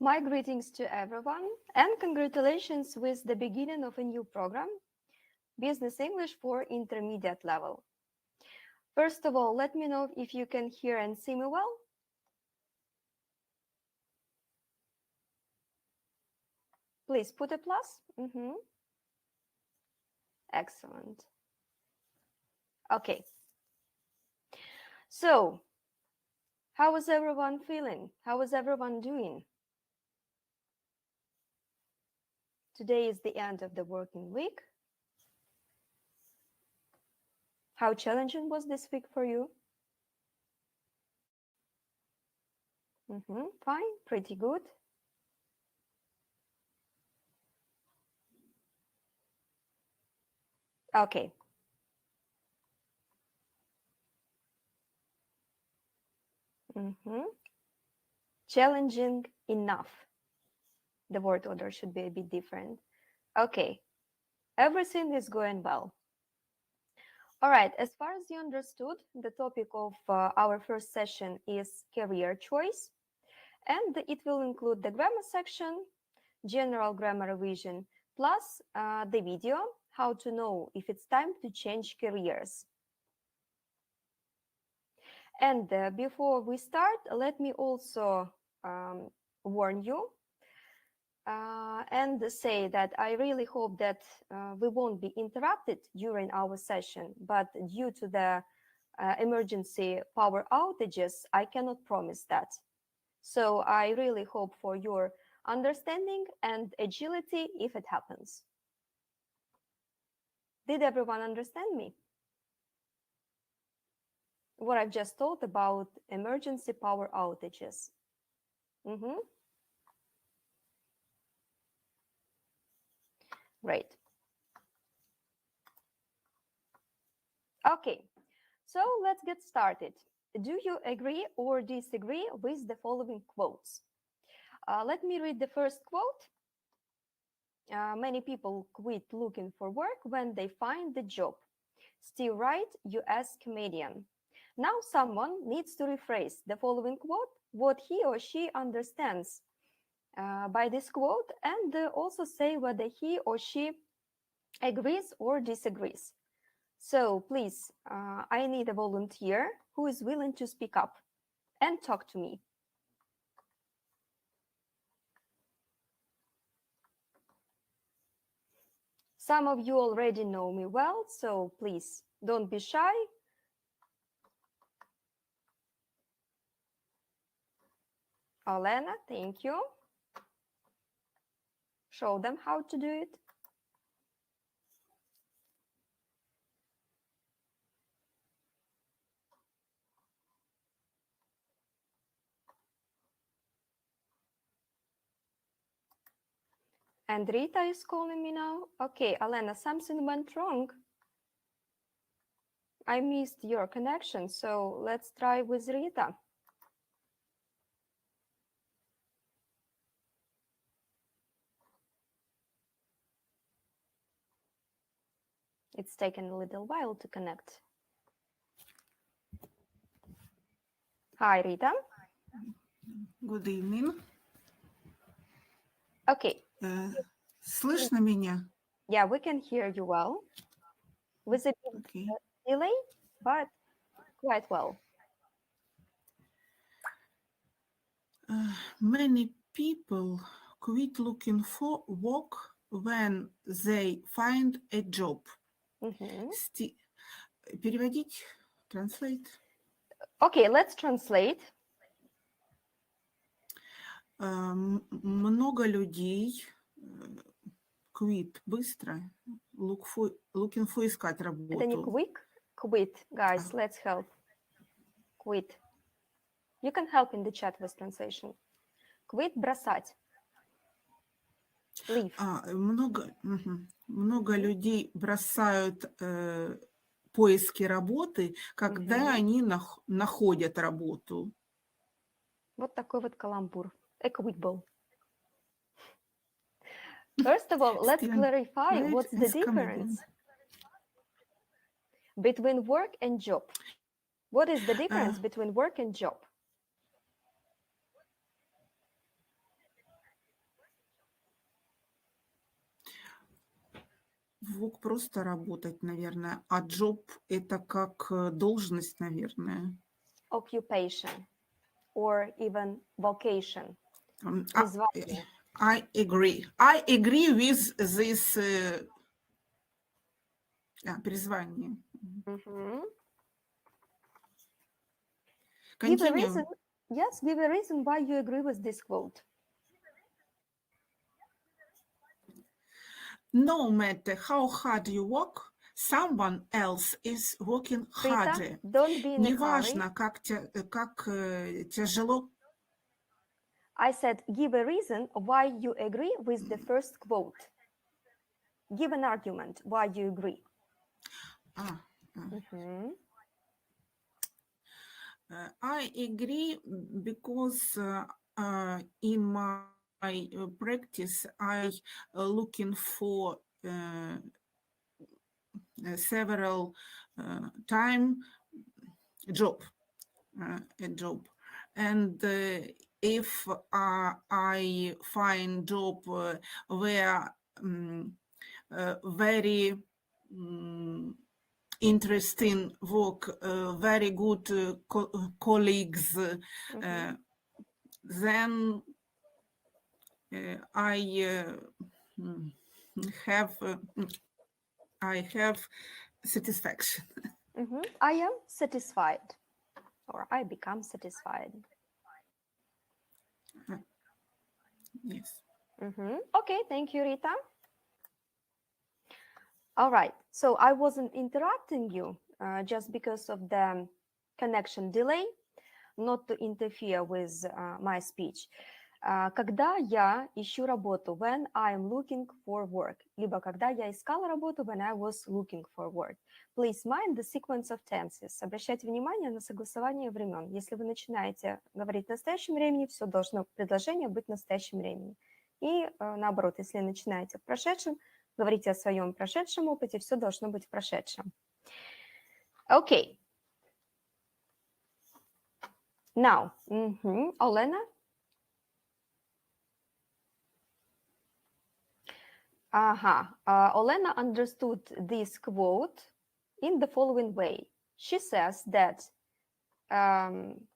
My greetings to everyone and congratulations with the beginning of a new program, Business English for Intermediate Level. First of all, let me know if you can hear and see me well. Please put a plus. Excellent. Okay. So, how is everyone feeling? How is everyone doing? Today is the end of the working week. How challenging was this week for you? Fine, pretty good. Okay. Challenging enough. The word order should be a bit different. Okay. Everything is going well. All right. As far as you understood, the topic of our first session is career choice. And it will include the grammar section, general grammar revision, plus the video, how to know if it's time to change careers. And before we start, let me also warn you and say that I really hope that we won't be interrupted during our session, but due to the emergency power outages, I cannot promise that. So I really hope for your understanding and agility if it happens. Did everyone understand me? What I've just told about emergency power outages. Great. Okay, so let's get started. Do you agree or disagree with the following quotes? Let me read the first quote. Many people quit looking for work when they find the job. Steve Wright, US comedian. Now someone needs to rephrase the following quote, what he or she understands by this quote, and also say whether he or she agrees or disagrees. So please, I need a volunteer who is willing to speak up and talk to me. Some of you already know me well, so please don't be shy. Olena, thank you. Show them how to do it. And Rita is calling me now. Okay, Alena, something went wrong. I missed your connection, so let's try with Rita. It's taken a little while to connect. Hi, Rita. Good evening. Okay. Слышно меня? Yeah, we can hear you well. With a bit delay, but quite well. Many people quit looking for work when they find a job. Переводить? Translate? Okay, let's translate. Много людей quit быстро, looking for искать работу. Это не quick, quit, guys, let's help. Quit. You can help in the chat with translation. Quit, бросать. Leave. Много людей бросают поиски работы, когда они находят работу. Вот такой вот каламбур. Equitable. First of all, let's clarify what's the difference between work and job. What is the difference between work and job? work просто работать, наверное, а job это как должность, наверное. Occupation or even vocation. Призвание. I agree. I agree with this призвание. Give a Continue. reason. Yes, give a reason why you agree with this quote. No matter how hard you work, someone else is working harder. Rita, don't be in a hurry. Неважно, как тяжело. I said, give a reason why you agree with the first quote. Give an argument why you agree. I agree because in my practice, I looking for several time a job, and if I find job where very interesting work, very good colleagues, then I have satisfaction. I am satisfied, or I become satisfied. Yes. Okay, thank you, Rita. All right, so I wasn't interrupting you just because of the connection delay, not to interfere with my speech. Когда я ищу работу, when I'm looking for work, либо когда я искала работу, when I was looking for work. Please mind the sequence of tenses. Обращайте внимание на согласование времен. Если вы начинаете говорить в настоящем времени, все должно предложение быть в настоящем времени. И наоборот, если начинаете в прошедшем, говорите о своем прошедшем опыте, все должно быть в прошедшем. Okay. Now, Olena? Olena understood this quote in the following way. She says that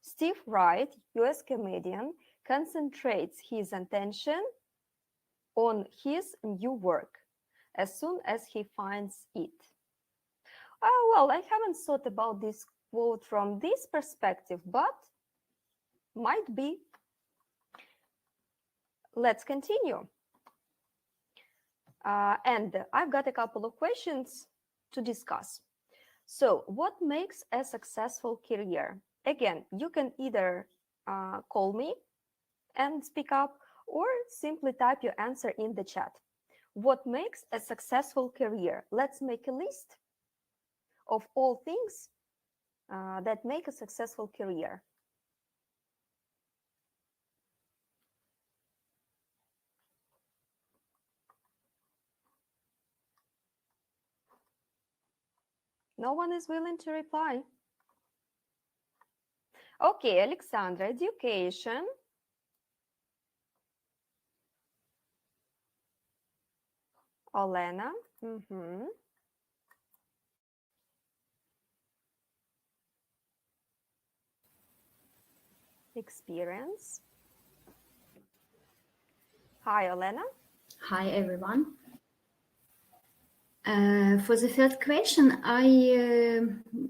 Steve Wright, US comedian, concentrates his attention on his new work as soon as he finds it. Well, I haven't thought about this quote from this perspective, but might be. Let's continue. And I've got a couple of questions to discuss. So, what makes a successful career? Again, you can either call me and speak up or simply type your answer in the chat. What makes a successful career? Let's make a list of all things that make a successful career. No one is willing to reply. Okay, Alexandra, education. Olena. Experience. Hi, Olena. Hi, everyone. For the first question, I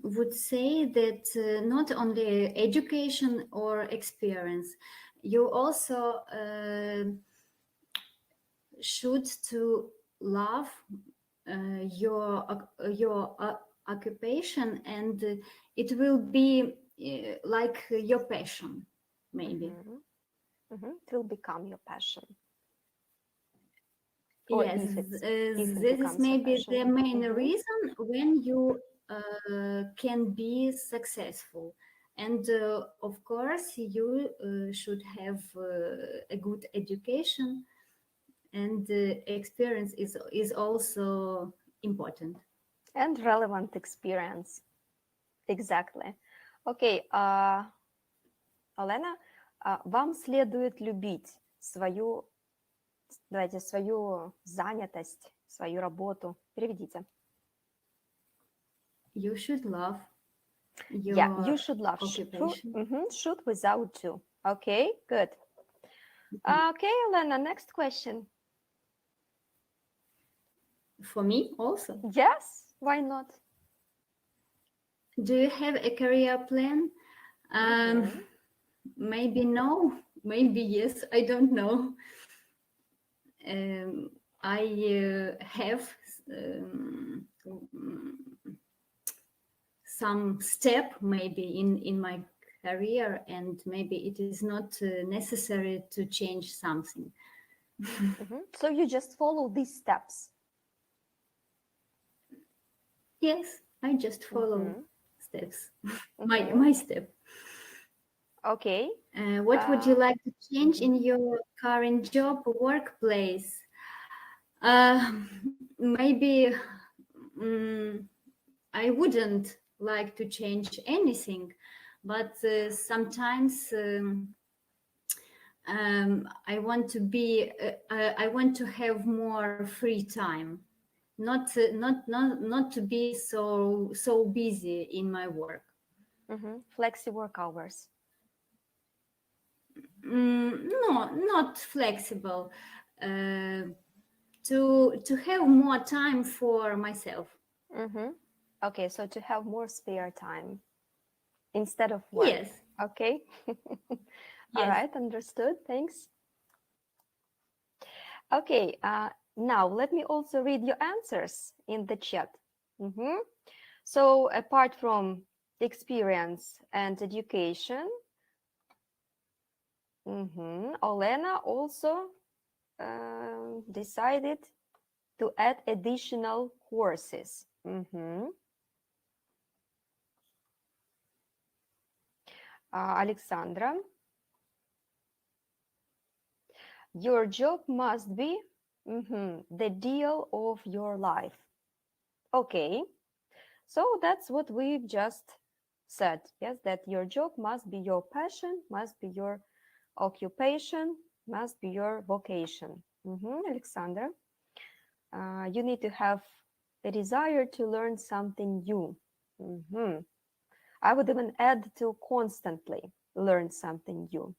would say that not only education or experience, you also should to love your occupation, and it will be like your passion, maybe. It will become your passion. Yes, this is maybe the main reason when you can be successful. And of course, you should have a good education, and experience is also important. And relevant experience. Exactly. Okay, Олена, вам следует любить свою Давайте свою занятость, свою работу переведите. You should love Yeah, you your should love. occupation. Should without to. Okay, good. Okay, Elena, next question. For me also. Yes, why not? Do you have a career plan? Maybe no, maybe yes, I don't know. I have some step maybe in my career, and maybe it is not necessary to change something. So you just follow these steps. Yes, I just follow steps. My step. Okay. What would you like to change in your current job or workplace? Maybe I wouldn't like to change anything, but sometimes I want to be. I want to have more free time, not to be so busy in my work. Flexi work hours. No, not flexible. To have more time for myself. Okay, so to have more spare time instead of work. Yes. Okay. All right, understood. Thanks. Okay, now let me also read your answers in the chat. So apart from experience and education, Olena also decided to add additional courses. Alexandra, your job must be the deal of your life. Okay, so that's what we've just said. Yes, that your job must be your passion, must be your occupation, must be your vocation. Alexander, you need to have a desire to learn something new. I would even add to constantly learn something new.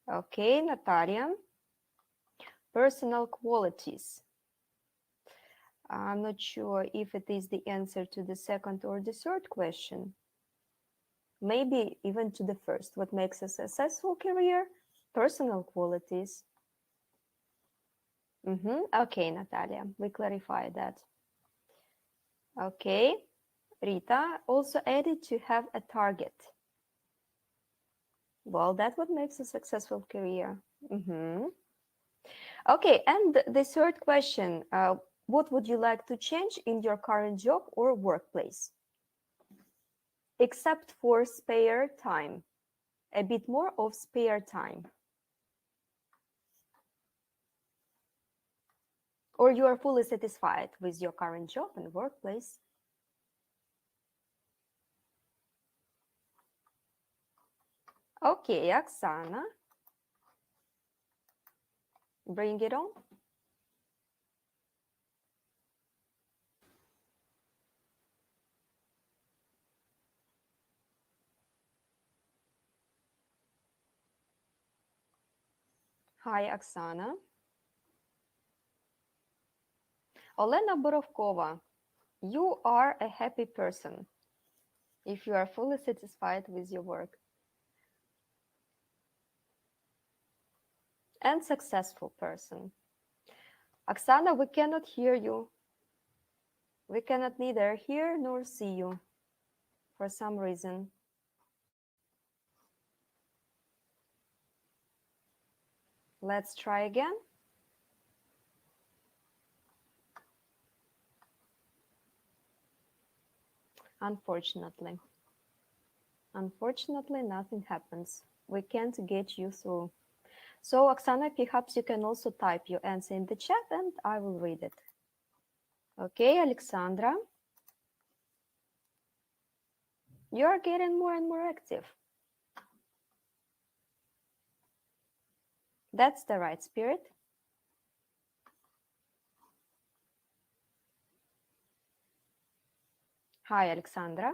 Okay, Natalia, personal qualities. I'm not sure if it is the answer to the second or the third question. Maybe even to the first. What makes a successful career? Personal qualities. Okay, Natalia, we clarified that. Okay, Rita also added to have a target. Well, that's what makes a successful career. Okay, and the third question, what would you like to change in your current job or workplace? Except for spare time, a bit more of spare time. Or you are fully satisfied with your current job and workplace? Okay, Oksana. Bring it on. Hi, Oksana. Olena Borovkova, you are a happy person if you are fully satisfied with your work. And successful person. Oksana, we cannot hear you. We cannot neither hear nor see you for some reason. Let's try again. Unfortunately, nothing happens. We can't get you through. So, Oksana, perhaps you can also type your answer in the chat and I will read it. Okay, Alexandra. You're getting more and more active. That's the right spirit. Hi, Alexandra.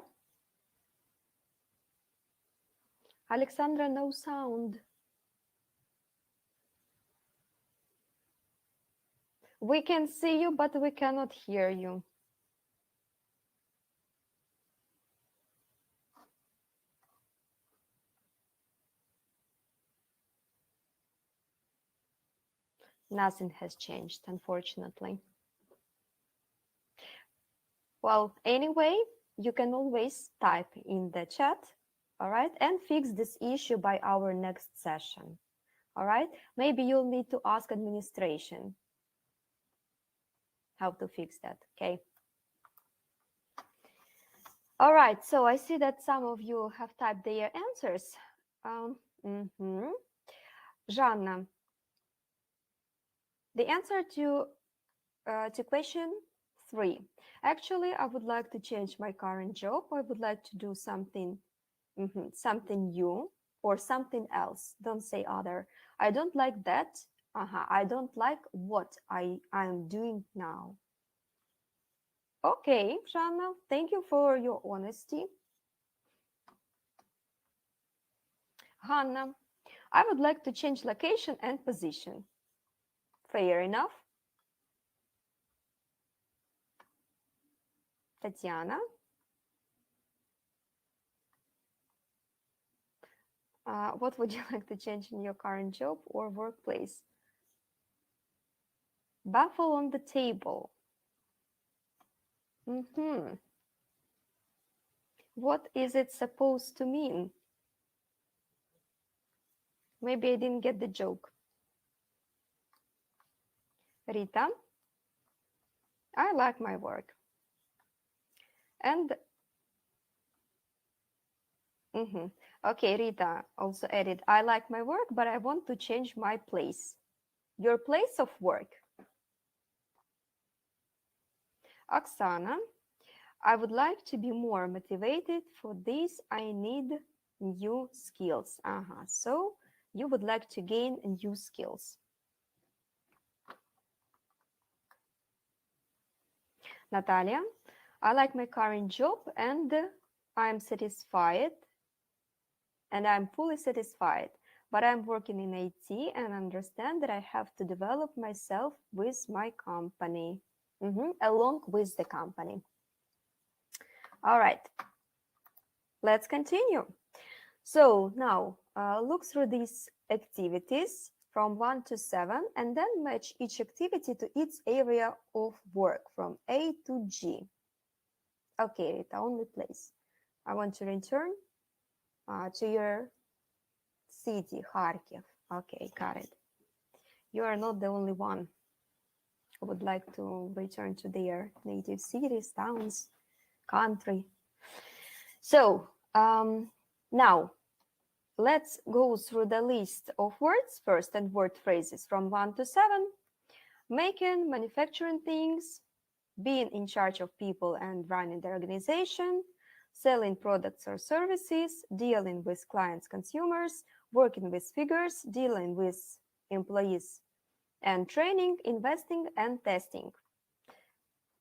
Alexandra, no sound. We can see you, but we cannot hear you. Nothing has changed, unfortunately. Well, anyway, you can always type in the chat, all right, and fix this issue by our next session, all right? Maybe you'll need to ask administration how to fix that, okay? All right, so I see that some of you have typed their answers. Жанна, the answer to question 3. Actually, I would like to change my current job. I would like to do something, something new or something else. Don't say other. I don't like that. I don't like what I am doing now. Okay, Жанна, thank you for your honesty. Hanna, I would like to change location and position. Fair enough. Tatiana. What would you like to change in your current job or workplace? Baffle on the table. What is it supposed to mean? Maybe I didn't get the joke. Rita, I like my work. And okay, Rita also added, I like my work, but I want to change my place. Your place of work. Oksana, I would like to be more motivated. For this, I need new skills. So you would like to gain new skills. Natalia, I like my current job and I'm satisfied and I'm fully satisfied, but I'm working in IT and understand that I have to develop myself with my company, along with the company. All right, let's continue. So now look through these activities from 1 to 7 and then match each activity to its area of work from A to G. Okay, Rita, only place. I want to return to your city, Kharkiv. Okay, got it. You are not the only one who would like to return to their native cities, towns, country. So now let's go through the list of words first and word phrases from 1 to 7. Making, manufacturing things, being in charge of people and running the organization, selling products or services, dealing with clients, consumers, working with figures, dealing with employees and training, investing and testing.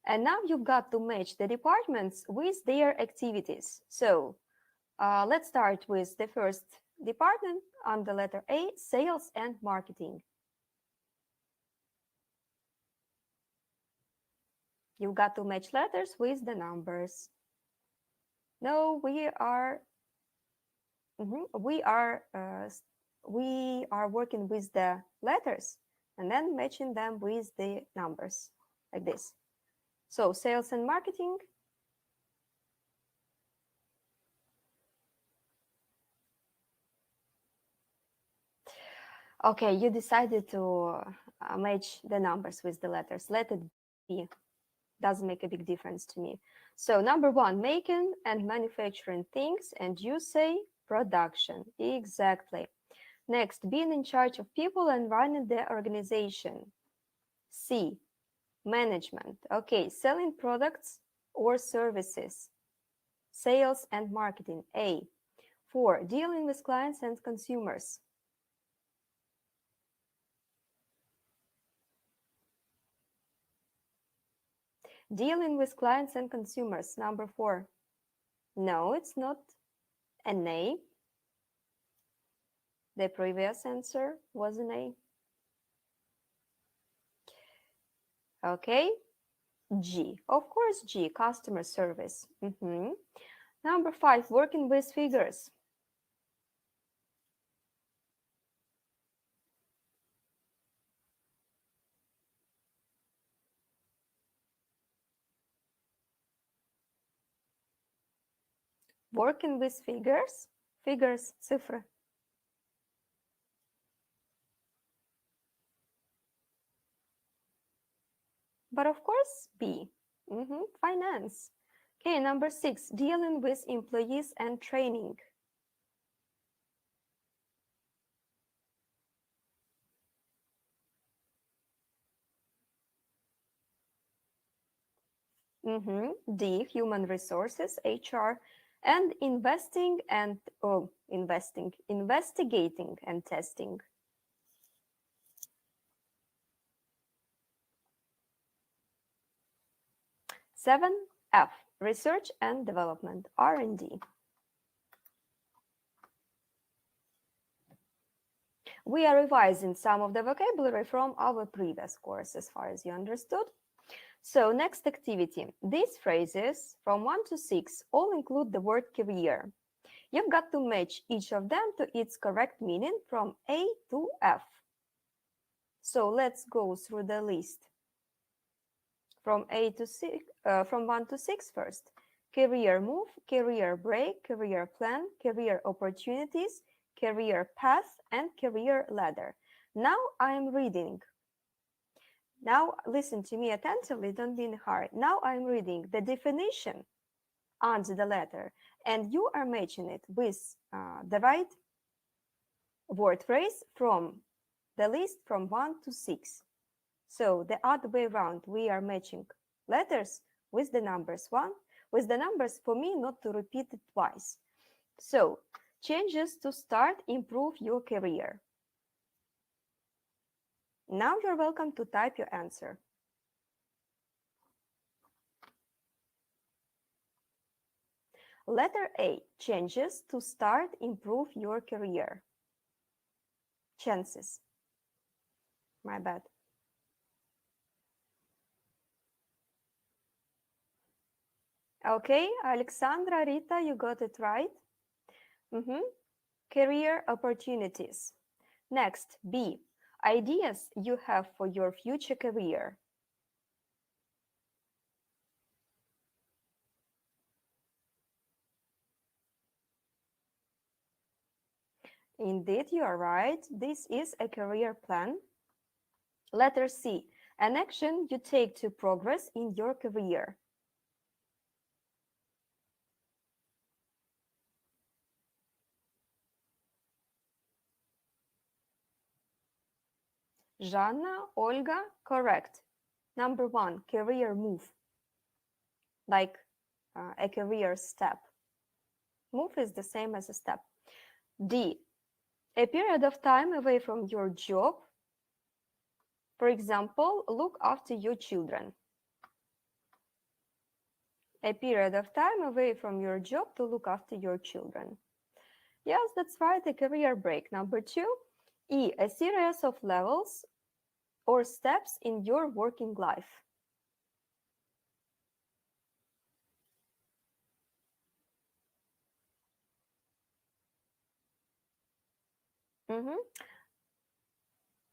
And now you've got to match the departments with their activities. So let's start with the first department on the letter A, sales and marketing. You've got to match letters with the numbers. No, we are working with the letters and then matching them with the numbers like this. So sales and marketing. Okay, you decided to match the numbers with the letters. Let it be. Doesn't make a big difference to me. So number 1, making and manufacturing things, and you say production. Exactly. Next, being in charge of people and running the organization. C, management. Okay, selling products or services. Sales and marketing. A. 4, dealing with clients and consumers. Dealing with clients and consumers, number 4. No, it's not an A. The previous answer was an A. Okay, G. Of course, G, customer service. Number 5, working with figures. Working with figures, цифры. But of course, B, finance. Okay, number 6, dealing with employees and training. D, human resources, HR, and investigating and testing. Seven, F, research and development, R&D. We are revising some of the vocabulary from our previous course, as far as you understood. So next activity. These phrases from 1 to 6 all include the word career. You've got to match each of them to its correct meaning from A to F. So let's go through the list. From 1 to 6 first. Career move, career break, career plan, career opportunities, career path, and career ladder. Now I'm reading. Now listen to me attentively, don't be in a hurry. Now I'm reading the definition under the letter, and you are matching it with the right word phrase from the list from 1 to 6. So the other way around, we are matching letters with the numbers with the numbers for me not to repeat it twice. So changes to start, improve your career. Now you're welcome to type your answer. Letter A, changes to start, improve your career. Chances. My bad. Okay, Alexandra, Rita, you got it right. Career opportunities. Next, B, ideas you have for your future career. Indeed, you are right. This is a career plan. Letter C, an action you take to progress in your career. Жанна, Olga, correct. Number 1, career move. Like a career step. Move is the same as a step. D, a period of time away from your job. For example, look after your children. A period of time away from your job to look after your children. Yes, that's right, a career break. Number 2, E, a series of levels or steps in your working life.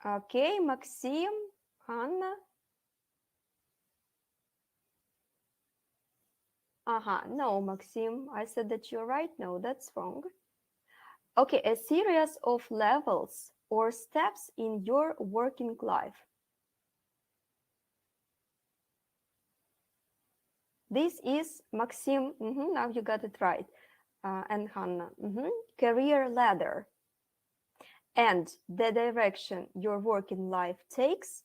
Okay, Maxim, Hanna. No, Maxim, I said that you're right. No, that's wrong. Okay, a series of levels or steps in your working life. This is Maxim. Now you got it right. And Hanna. Career ladder. And the direction your working life takes.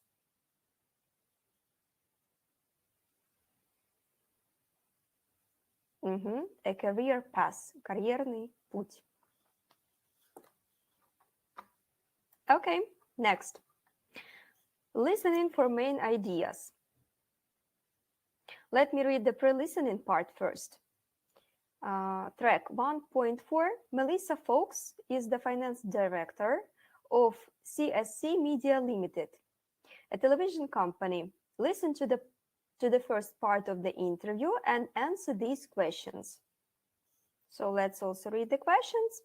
A career path. Карьерный путь. Okay, next. Listening for main ideas. Let me read the pre-listening part first. Track 1.4, Melissa Fox is the finance director of CSC Media Limited, a television company. Listen to the first part of the interview and answer these questions. So let's also read the questions.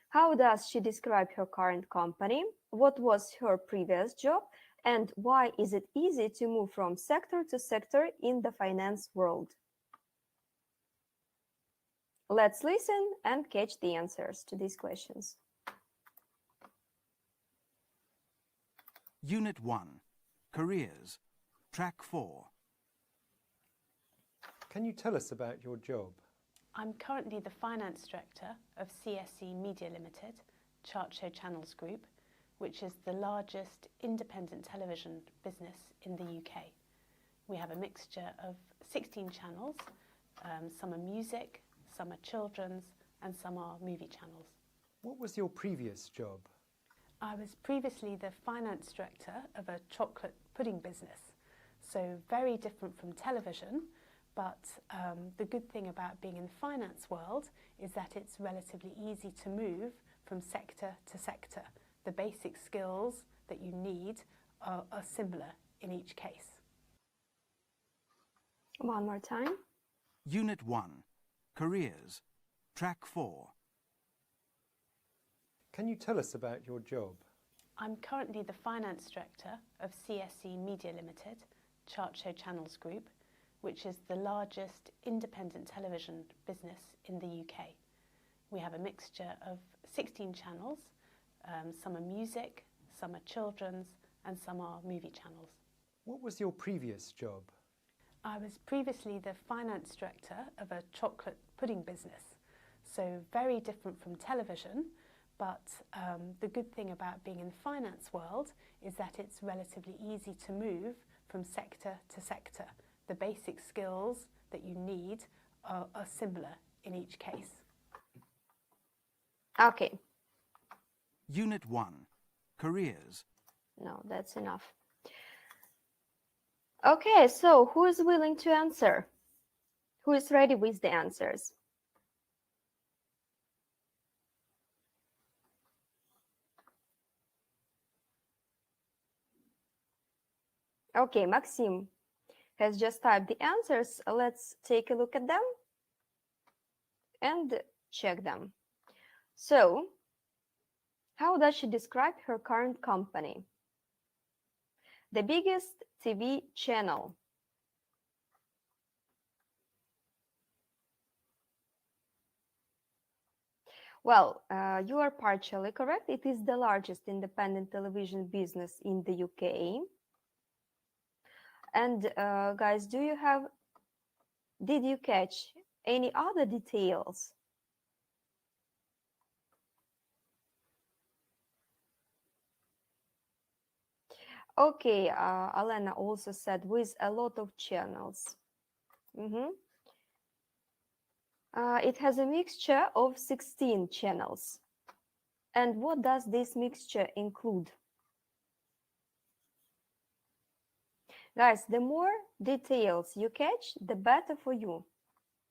How does she describe her current company? What was her previous job? And why is it easy to move from sector to sector in the finance world? Let's listen and catch the answers to these questions. Unit 1, Careers, Track 4. Can you tell us about your job? I'm currently the finance director of CSC Media Limited, Chart Show Channels Group, which is the largest independent television business in the UK. We have a mixture of 16 channels, some are music, some are children's, and some are movie channels. What was your previous job? I was previously the finance director of a chocolate pudding business, so very different from television, but the good thing about being in the finance world is that it's relatively easy to move from sector to sector. The basic skills that you need are similar in each case. One more time. Unit 1, Careers, Track 4. Can you tell us about your job? I'm currently the finance director of CSC Media Limited, Chart Show Channels Group, which is the largest independent television business in the UK. We have a mixture of 16 channels, some are music, some are children's, and some are movie channels. What was your previous job? I was previously the finance director of a chocolate pudding business, so very different from television, but the good thing about being in the finance world is that it's relatively easy to move from sector to sector. The basic skills that you need are similar in each case. Okay. Unit 1, Careers. No, that's enough. Okay, so who is willing to answer? Who is ready with the answers? Okay, Maxim has just typed the answers. Let's take a look at them and check them. So, how does she describe her current company? The biggest TV channel. Well, you are partially correct. It is the largest independent television business in the UK. And guys, did you catch any other details? Okay, Alena also said with a lot of channels. It has a mixture of 16 channels. And what does this mixture include? Guys, the more details you catch, the better for you.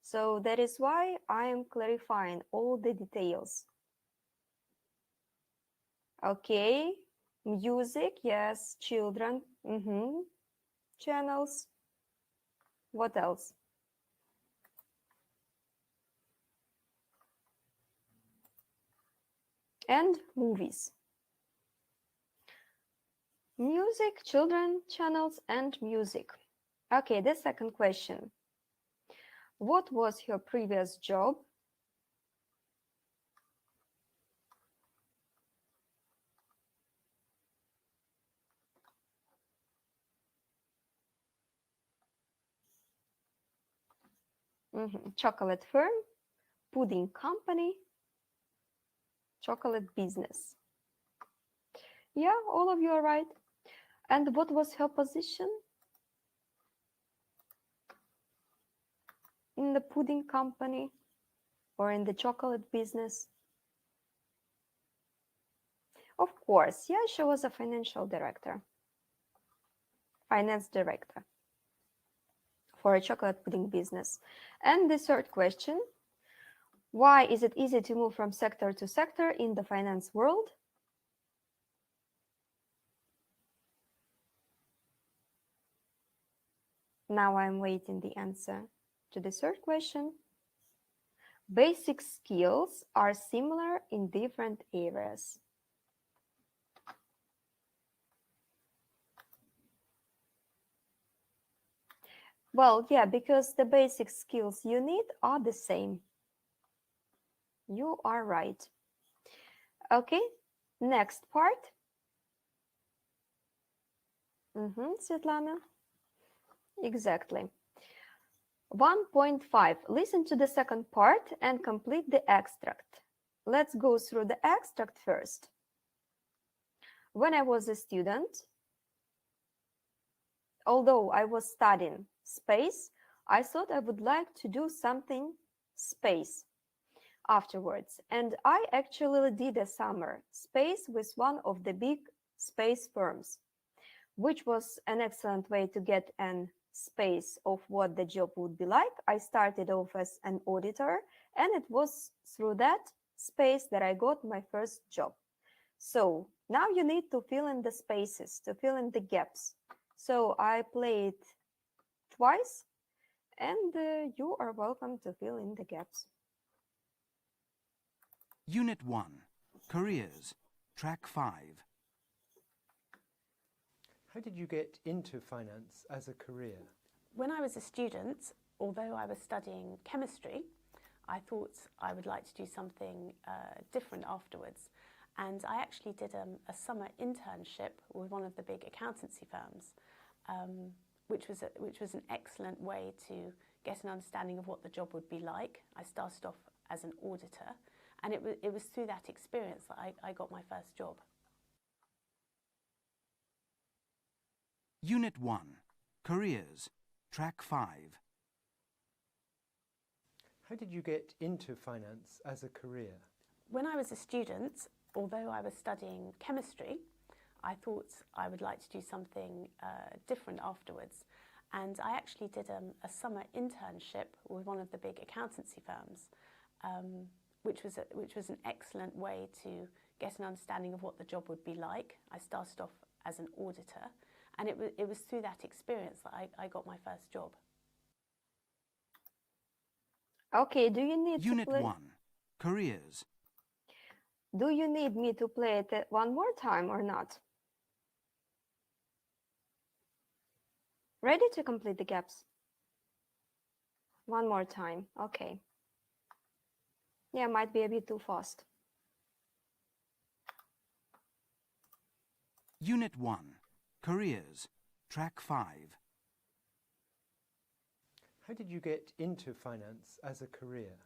So that is why I am clarifying all the details. Okay, music, yes, children, channels. What else? And movies. Music, children, channels, and music. Okay, the second question. What was her previous job? Chocolate firm, pudding company, chocolate business. Yeah, all of you are right. And what was her position? In the pudding company or in the chocolate business? Of course, yeah, she was a finance director. for a chocolate pudding business? And the third question, why is it easy to move from sector to sector in the finance world? Now I'm waiting the answer to the third question. Basic skills are similar in different areas. Well, yeah, because the basic skills you need are the same. You are right. Okay, next part. Svetlana. Exactly. 1.5. Listen to the second part and complete the extract. Let's go through the extract first. When I was a student, although I was studying space, I thought I would like to do something space afterwards. And I actually did a summer space with one of the big space firms, which was an excellent way to get an space of what the job would be like. I started off as an auditor, and it was through that space that I got my first job. So now you need to fill in the spaces, to fill in the gaps. So I played twice, and you are welcome to fill in the gaps. Unit 1, Careers, Track 5. How did you get into finance as a career? When I was a student, although I was studying chemistry, I thought I would like to do something different afterwards. And I actually did a summer internship with one of the big accountancy firms, which was an excellent way to get an understanding of what the job would be like. I started off as an auditor, and it was through that experience that I got my first job. Unit 1, Careers, Track 5. How did you get into finance as a career? When I was a student, although I was studying chemistry, I thought I would like to do something different afterwards. And I actually did a summer internship with one of the big accountancy firms, which was an excellent way to get an understanding of what the job would be like. I started off as an auditor, and it was through that experience that I got my first job. Okay, do you need Unit to play? 1, Careers. Do you need me to play it one more time or not? Ready to complete the gaps? One more time, okay. Yeah, might be a bit too fast. Unit 1, Careers, Track 5. How did you get into finance as a career?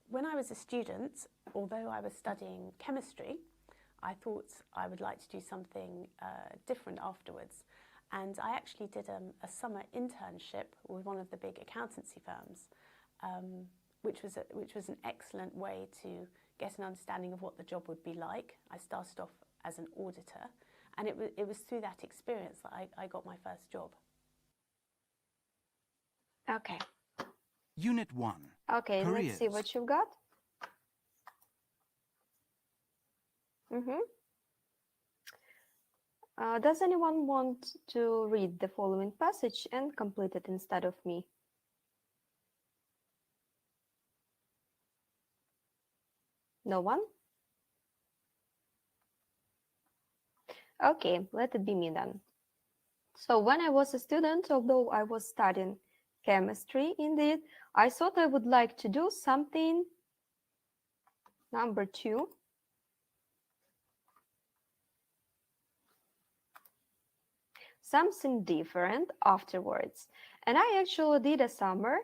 When I was a student, although I was studying chemistry, I thought I would like to do something different afterwards. And I actually did a summer internship with one of the big accountancy firms, which was an excellent way to get an understanding of what the job would be like. I started off as an auditor, and it was through that experience that I got my first job. Okay. Unit 1, Okay, let's see Careers. what you've got. Does anyone want to read the following passage and complete it instead of me? No one? Okay, let it be me then. So when I was a student, although I was studying chemistry, indeed, I thought I would like to do something, number 2, something different afterwards. And I actually did a summer,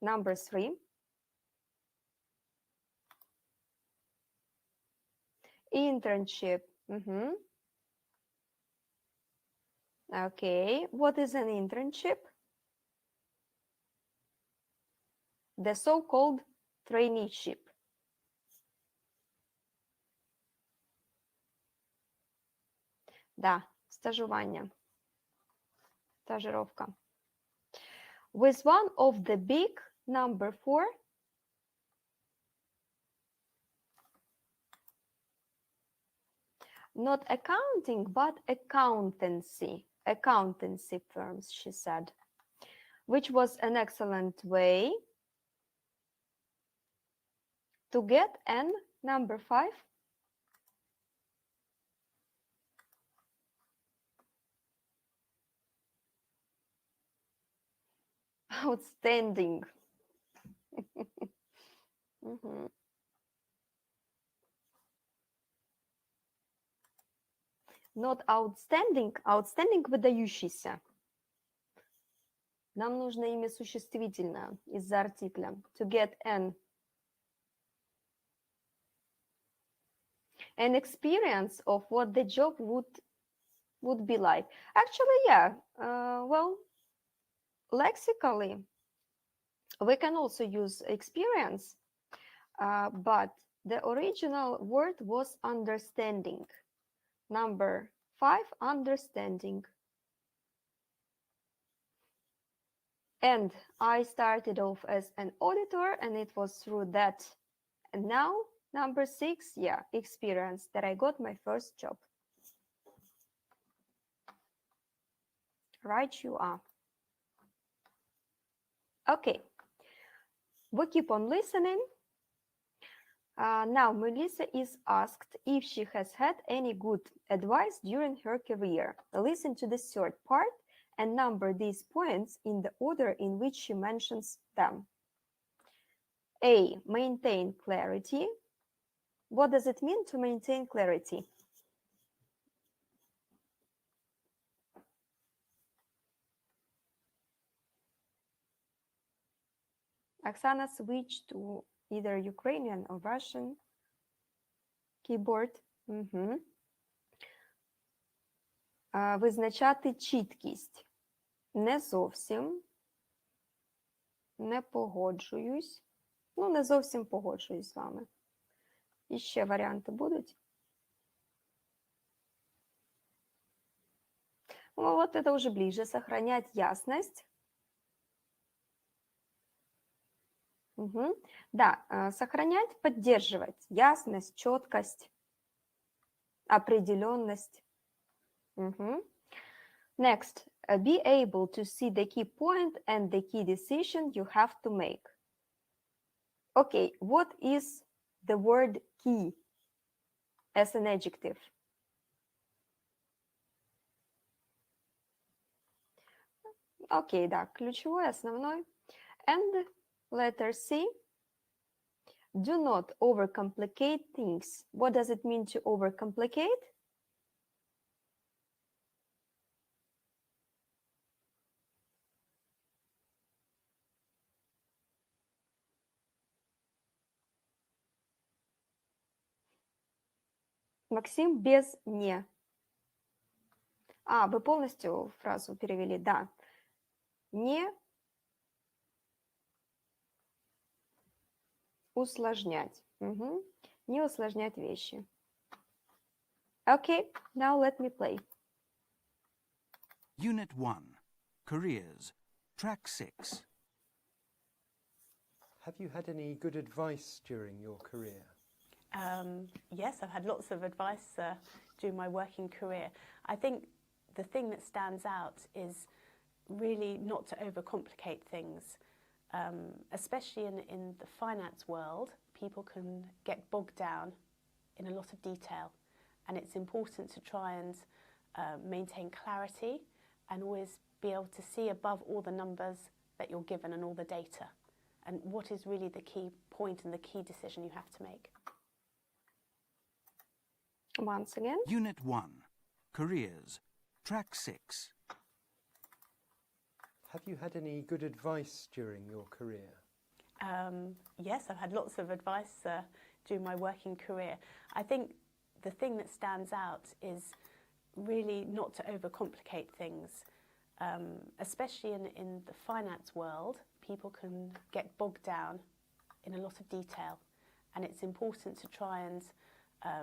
number 3, internship. Okay, what is an internship? The so-called traineeship. Да, стажування. Стажировка. with one of the big number 4 not accounting but accountancy firms, she said, which was an excellent way to get an number 5 outstanding. Мгм. Not outstanding, outstanding выдающийся. Нам нужно имя существительное из-за артикля. To get an experience of what the job would be like. Actually, yeah. Well, lexically, we can also use experience, but the original word was understanding. Number 5, understanding. And I started off as an auditor, and it was through that. And now, number 6, yeah, experience, that I got my first job. Right, you are. Okay. We keep on listening. Now, Melissa is asked if she has had any good advice during her career. Listen to the third part and number these points in the order in which she mentions them. A. Maintain clarity. What does it mean to maintain clarity? Oksana, switch to either Ukrainian or Russian keyboard. Угу. Визначати чіткість. Не зовсім. Не погоджуюсь. Ну, не зовсім погоджуюсь з вами. І ще варіанти будуть? Ну, вот это уже ближе. Сохранять ясность. Угу. Да, сохранять, поддерживать ясность, четкость, определенность. Угу. Next, be able to see the key point and the key decision you have to make. Okay, what is the word key as an adjective? Окей, да, ключевой, основной. And letter C. Do not overcomplicate things. What does it mean to overcomplicate? Максим, без «не». Вы полностью фразу перевели, да. Не усложнять. Угу. Не усложнять вещи. Okay, now let me play. Unit 1. Careers. Track 6. Have you had any good advice during your career? Yes, I've had lots of advice during my working career. I think the thing that stands out is really not to overcomplicate things. Especially in the finance world, people can get bogged down in a lot of detail, and it's important to try and maintain clarity and always be able to see above all the numbers that you're given and all the data, and what is really the key point and the key decision you have to make. Once again. Unit 1. Careers. Track 6. Have you had any good advice during your career? Yes, I've had lots of advice during my working career. I think the thing that stands out is really not to overcomplicate things. Especially in the finance world, people can get bogged down in a lot of detail, and it's important to try and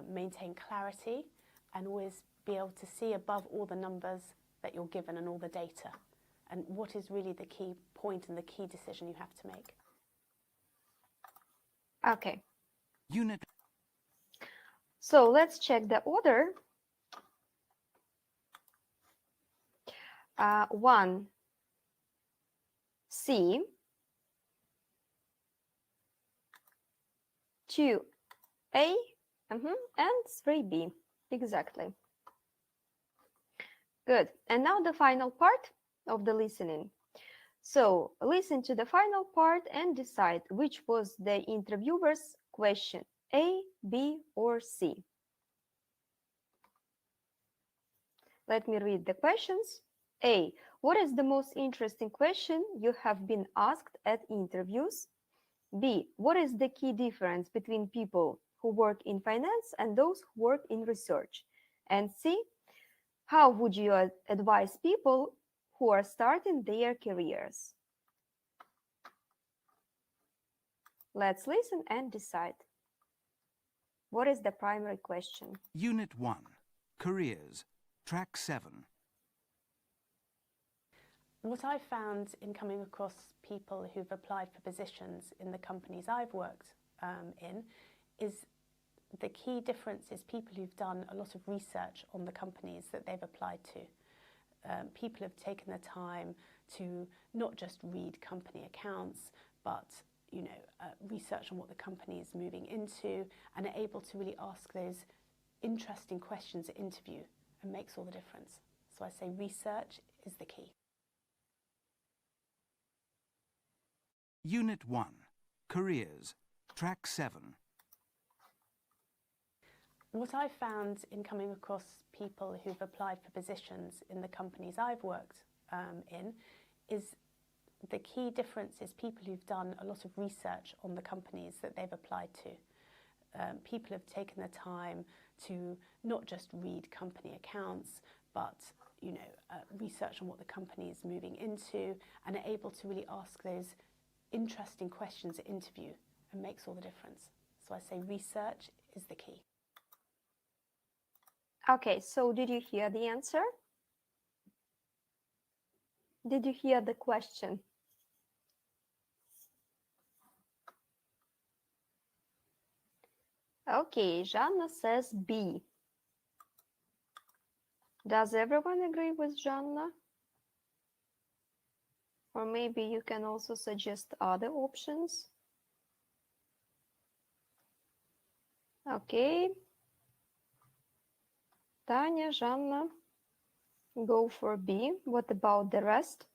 maintain clarity and always be able to see above all the numbers that you're given and all the data, and what is really the key point and the key decision you have to make. Okay, Unit so let's check the order. 1, C, 2, A, and 3B, exactly. Good, and now the final part of the listening. So listen to the final part and decide which was the interviewer's question, A, B, or C. Let me read the questions. A, what is the most interesting question you have been asked at interviews? B, what is the key difference between people who work in finance and those who work in research? And C, how would you advise people who are starting their careers? Let's listen and decide. What is the primary question? Unit 1, Careers, Track 7. What I've found in coming across people who've applied for positions in the companies I've worked in is the key difference is people who've done a lot of research on the companies that they've applied to. People have taken the time to not just read company accounts, but research on what the company is moving into, and are able to really ask those interesting questions at interview, and makes all the difference. So I say research is the key. Unit 1, Careers, Track 7. What I've found in coming across people who've applied for positions in the companies I've worked in is the key difference is people who've done a lot of research on the companies that they've applied to. People have taken the time to not just read company accounts, but research on what the company is moving into, and are able to really ask those interesting questions at interview, and makes all the difference. So I say research is the key. Okay, so did you hear the answer? Did you hear the question? Okay, Жанна says B. Does everyone agree with Жанна? Or maybe you can also suggest other options. Okay. Tanya, Жанна, go for B. What about the rest?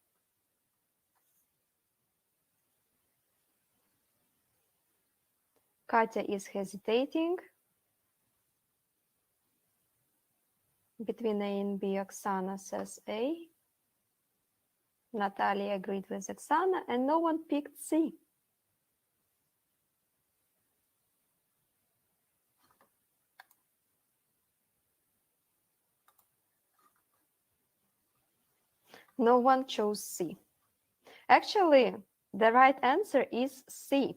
Katya is hesitating. Between A and B, Oksana says A. Natalia agreed with Oksana, and no one picked C. No one chose C. Actually, the right answer is C.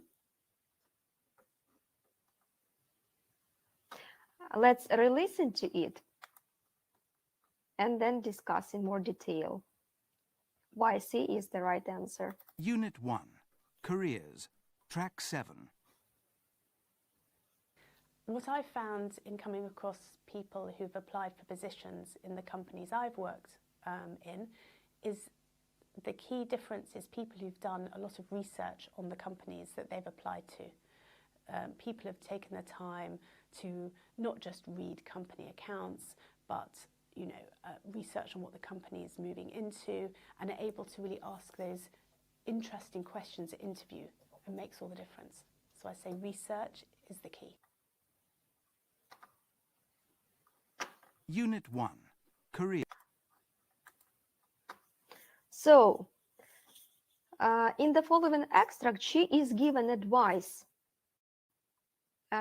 Let's re-listen to it and then discuss in more detail why C is the right answer. Unit 1, Careers, Track 7. What I've found in coming across people who've applied for positions in the companies I've worked in is the key difference is people who've done a lot of research on the companies that they've applied to. People have taken the time to not just read company accounts, but research on what the company is moving into, and are able to really ask those interesting questions at interview, and makes all the difference. So I say research is the key. Unit 1, Career. So, in the following extract, she is given advice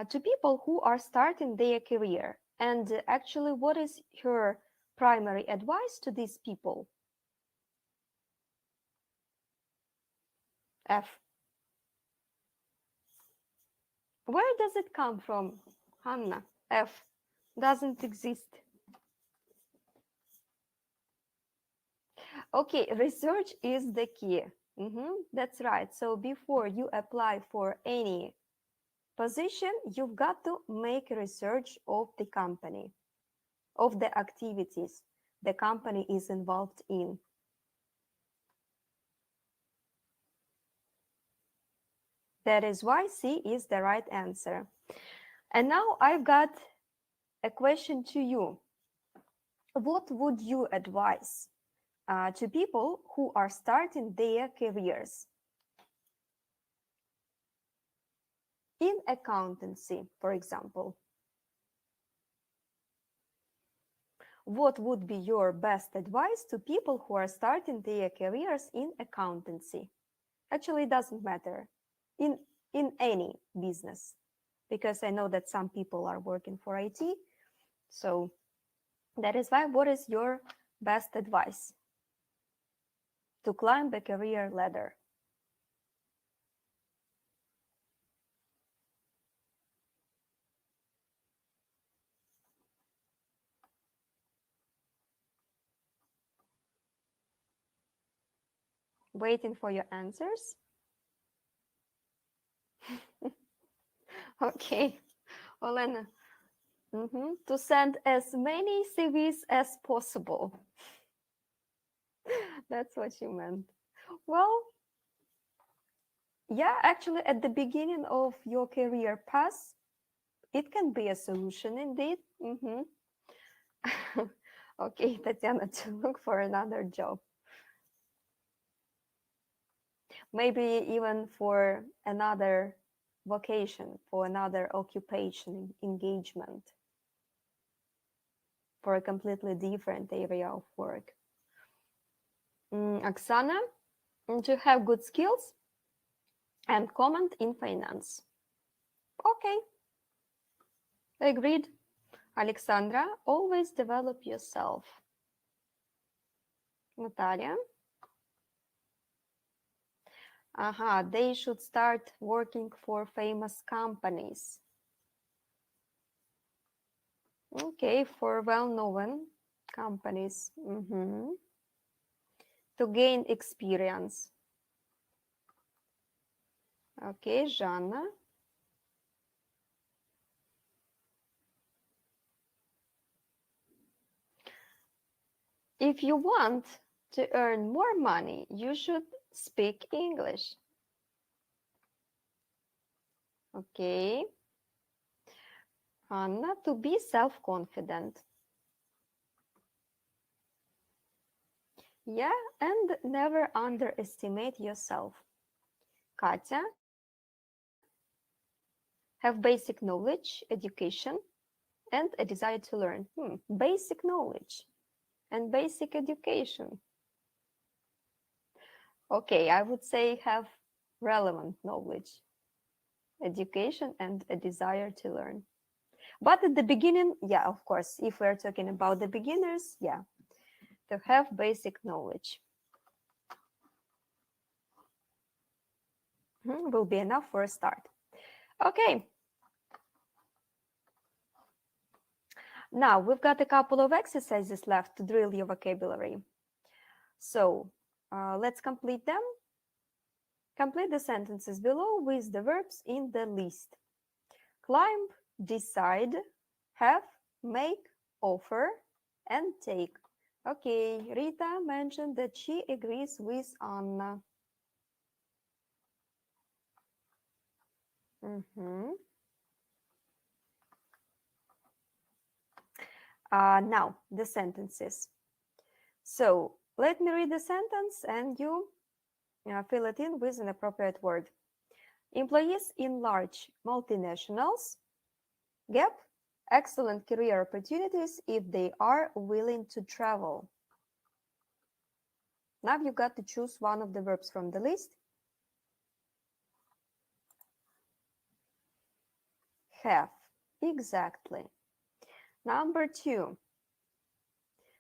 to people who are starting their career. And actually, what is her primary advice to these people? F. Where does it come from, Hanna? F doesn't exist. Okay, research is the key. That's right. So before you apply for any position, you've got to make research of the company, of the activities the company is involved in. That is why C is the right answer. And now I've got a question to you. What would you advise to people who are starting their careers in accountancy, for example? What would be your best advice to people who are starting their careers in accountancy? Actually, it doesn't matter in any business, because I know that some people are working for IT. So that is why, what is your best advice to climb the career ladder? Waiting for your answers. Okay, Olena, to send as many CVs as possible. That's what you meant. Well, yeah, actually, at the beginning of your career path, it can be a solution indeed. Okay, Tatiana, to look for another job. Maybe even for another vocation, for another occupation, engagement, for a completely different area of work. Oksana, to have good skills and comment in finance. Okay, agreed. Alexandra, always develop yourself. Natalia. They should start working for famous companies. Okay, for well-known companies. To gain experience. Okay, Жанна. If you want to earn more money, you should speak English. Okay. Anna, to be self-confident. Yeah, and never underestimate yourself. Katya, have basic knowledge, education, and a desire to learn. Basic knowledge and basic education. Okay, I would say have relevant knowledge, education, and a desire to learn. But at the beginning, yeah, of course, if we're talking about the beginners, yeah, to have basic knowledge will be enough for a start. Okay. Now we've got a couple of exercises left to drill your vocabulary. So let's complete them. Complete the sentences below with the verbs in the list. Climb, decide, have, make, offer, and take. Okay, Rita mentioned that she agrees with Anna. Now, the sentences. So, let me read the sentence and you fill it in with an appropriate word. Employees in large multinationals get excellent career opportunities if they are willing to travel. Now you've got to choose one of the verbs from the list. Have, exactly. Number 2.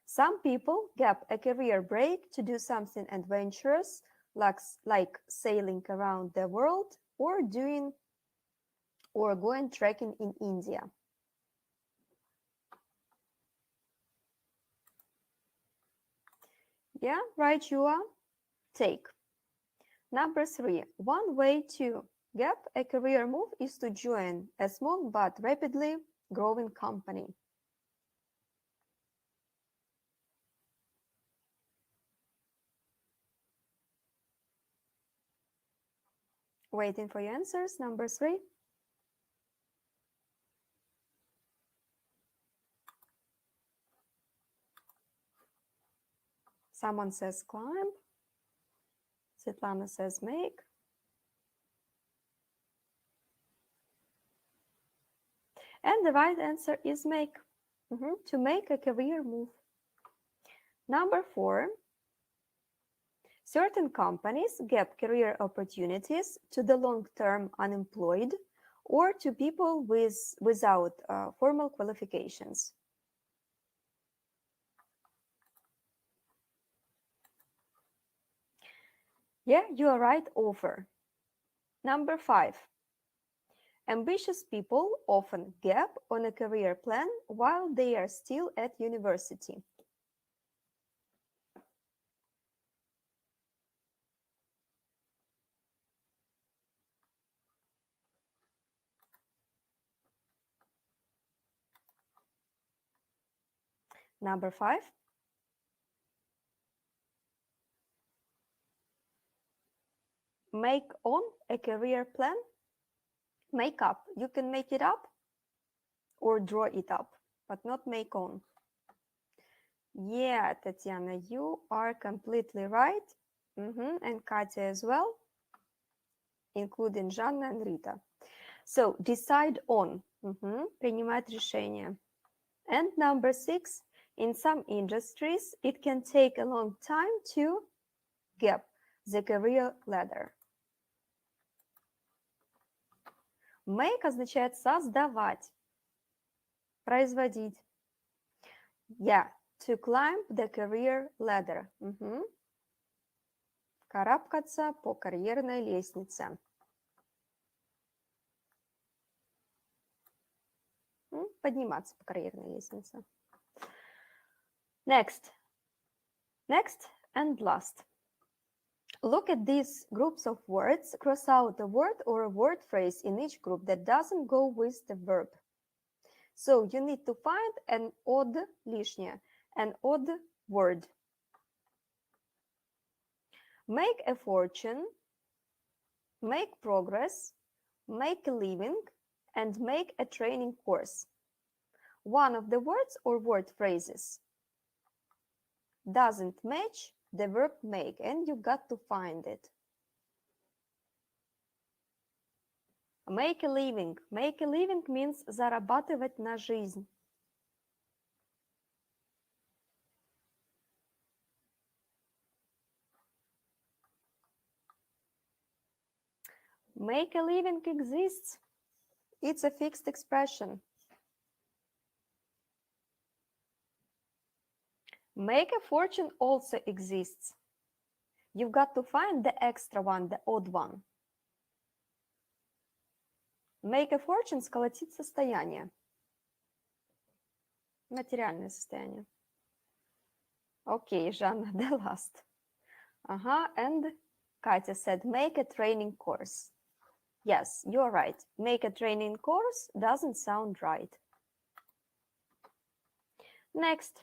Some people get a career break to do something adventurous, like sailing around the world or going trekking in India. Yeah, right, you are. Take. Number 3. One way to gap a career move is to join a small but rapidly growing company. Waiting for your answers. Number 3. Someone says climb. Svetlana says make. And the right answer is make. To make a career move. Number 4. Certain companies gap career opportunities to the long-term unemployed or to people without formal qualifications. Yeah, you are right, offer. Number 5. Ambitious people often gap on a career plan while they are still at university. Number 5. Make on a career plan. Make up. You can make it up or draw it up, but not make on. Yeah, Tatiana, you are completely right. And Katya as well, including Жанна and Rita. So, decide on. Принимать решение. And number 6, in some industries, it can take a long time to gap the career ladder. Make означает создавать, производить. Yeah, to climb the career ladder. Карабкаться по карьерной лестнице. Подниматься по карьерной лестнице. Next and last. Look at these groups of words. Cross out a word or a word phrase in each group that doesn't go with the verb. So you need to find an odd лишнее, an odd word. Make a fortune, make progress, make a living, and make a training course. One of the words or word phrases doesn't match the verb make, and you got to find it. Make a living. Make a living means зарабатывать на жизнь. Make a living exists. It's a fixed expression. Make a fortune also exists. You've got to find the extra one, the odd one. Make a fortune – сколотить состояние. Материальное состояние. Okay, Жанна, the last. And Katya said, make a training course. Yes, you're right. Make a training course doesn't sound right. Next.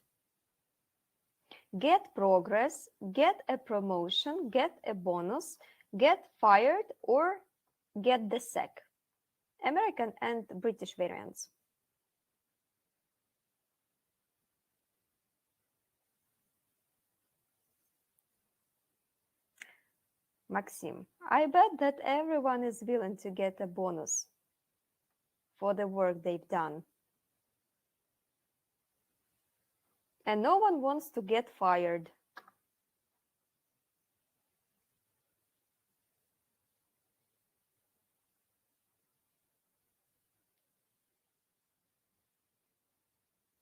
Get progress, get a promotion, get a bonus, get fired, or get the sack. American and British variants. Maxim, I bet that everyone is willing to get a bonus for the work they've done. And no one wants to get fired.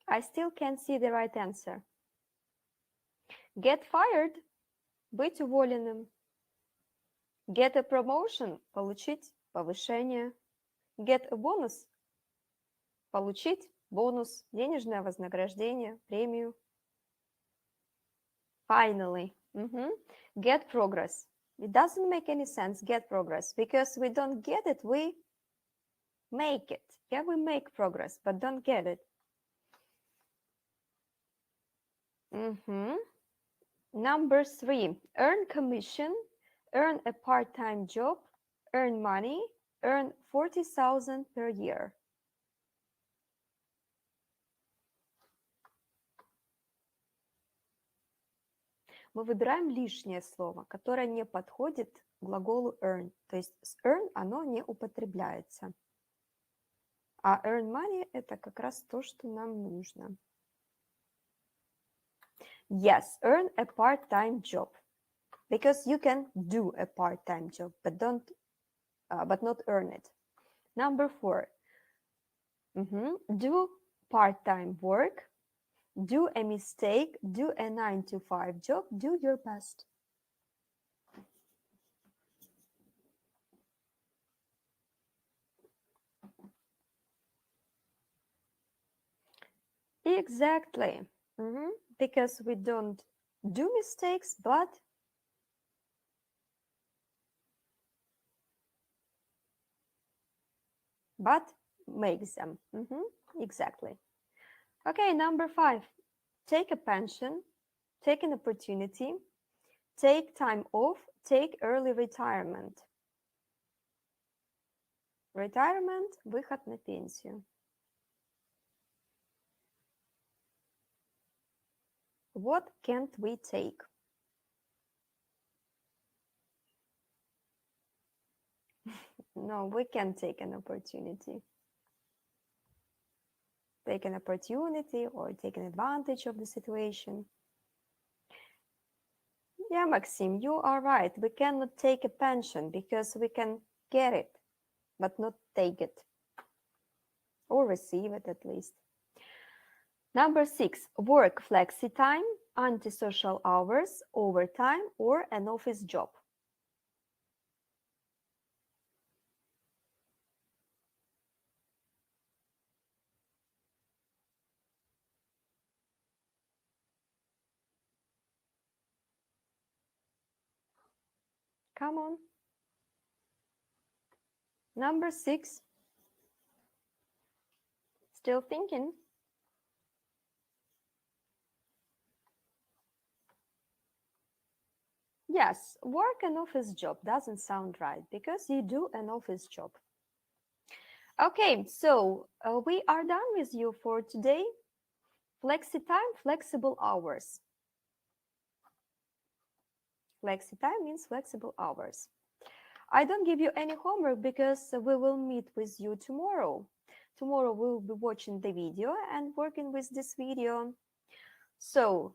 I still can't see the right answer. Get fired – быть уволенным. Get a promotion – получить повышение. Get a bonus – получить бонус, денежное вознаграждение, премию. Finally. Get progress. It doesn't make any sense, get progress, because we don't get it, we make it. Yeah, we make progress, but don't get it. Number 3, earn commission, earn a part-time job, earn money, earn 40,000 per year. Мы выбираем лишнее слово, которое не подходит к глаголу earn. То есть с earn оно не употребляется. А earn money – это как раз то, что нам нужно. Yes, earn a part-time job. Because you can do a part-time job, but not earn it. Number 4. Do part-time work. Do a mistake, do a 9-to-5 job, do your best. Exactly. Because we don't do mistakes, but make them. Exactly. Okay, number 5. Take a pension, take an opportunity, take time off, take early retirement. Retirement – выход на пенсию. What can't we take? No, we can't take an opportunity. Take an opportunity or take an advantage of the situation. Yeah, Maxim, you are right. We cannot take a pension because we can get it, but not take it. Or receive it at least. Number 6, work flexi time, antisocial hours, overtime, or an office job. Come on. Number 6. Still thinking? Yes, work an office job doesn't sound right because you do an office job. Okay, so we are done with you for today. Flexi time, flexible hours. Flexi time means flexible hours. I don't give you any homework because we will meet with you tomorrow. Tomorrow we will be watching the video and working with this video. So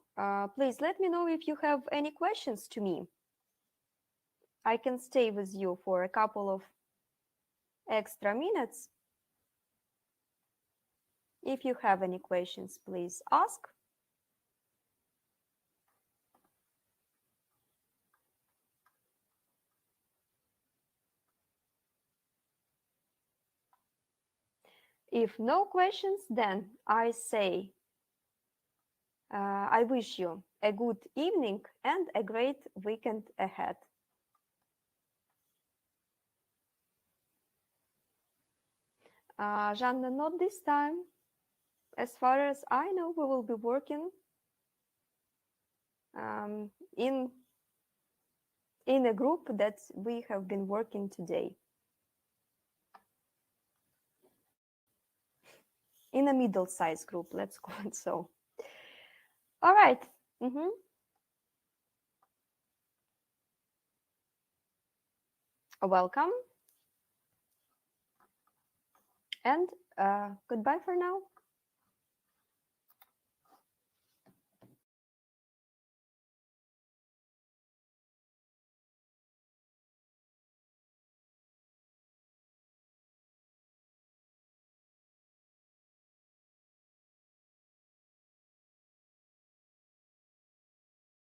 please let me know if you have any questions to me. I can stay with you for a couple of extra minutes. If you have any questions, please ask. If no questions, then I say I wish you a good evening and a great weekend ahead. Жанна, not this time. As far as I know, we will be working in a group that we have been working today. In a middle-sized group, let's call it so. All right. Welcome. And goodbye for now.